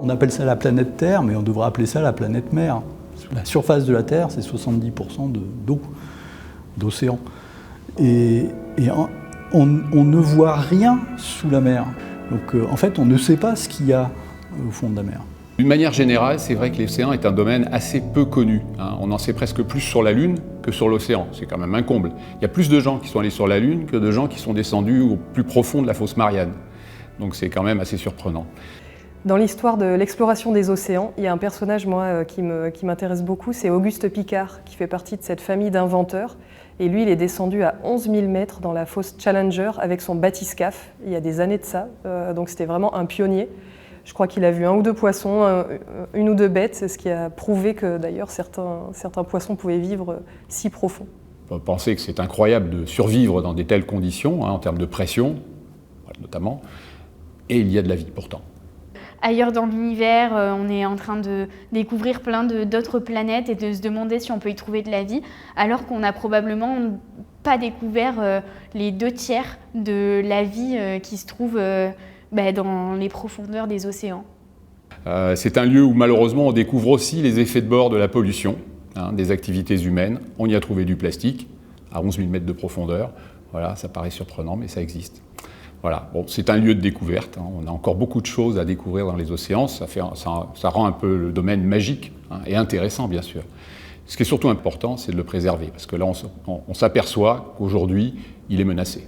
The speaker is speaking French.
On appelle ça la planète Terre, mais on devrait appeler ça la planète mer. La surface de la Terre, c'est 70% d'eau, d'océan. Et on ne voit rien sous la mer. Donc en fait, on ne sait pas ce qu'il y a au fond de la mer. D'une manière générale, c'est vrai que l'océan est un domaine assez peu connu. On en sait presque plus sur la Lune que sur l'océan. C'est quand même un comble. Il y a plus de gens qui sont allés sur la Lune que de gens qui sont descendus au plus profond de la fosse Marianne. Donc c'est quand même assez surprenant. Dans l'histoire de l'exploration des océans, il y a un personnage qui m'intéresse beaucoup, c'est Auguste Piccard, qui fait partie de cette famille d'inventeurs. Et lui, il est descendu à 11 000 mètres dans la fosse Challenger avec son bathyscaphe, il y a des années de ça. Donc c'était vraiment un pionnier. Je crois qu'il a vu 1 ou 2 poissons, 1 ou 2 bêtes, c'est ce qui a prouvé que d'ailleurs certains poissons pouvaient vivre si profond. On peut penser que c'est incroyable de survivre dans de telles conditions, en termes de pression, notamment, et il y a de la vie pourtant. Ailleurs dans l'univers, on est en train de découvrir plein d'autres planètes et de se demander si on peut y trouver de la vie, alors qu'on n'a probablement pas découvert les 2/3 de la vie qui se trouve dans les profondeurs des océans. C'est un lieu où malheureusement on découvre aussi les effets de bord de la pollution, des activités humaines. On y a trouvé du plastique à 11 000 mètres de profondeur. Voilà, ça paraît surprenant, mais ça existe. Voilà. Bon, c'est un lieu de découverte. On a encore beaucoup de choses à découvrir dans les océans. Ça rend un peu le domaine magique et intéressant, bien sûr. Ce qui est surtout important, c'est de le préserver, parce que là, on s'aperçoit qu'aujourd'hui, il est menacé.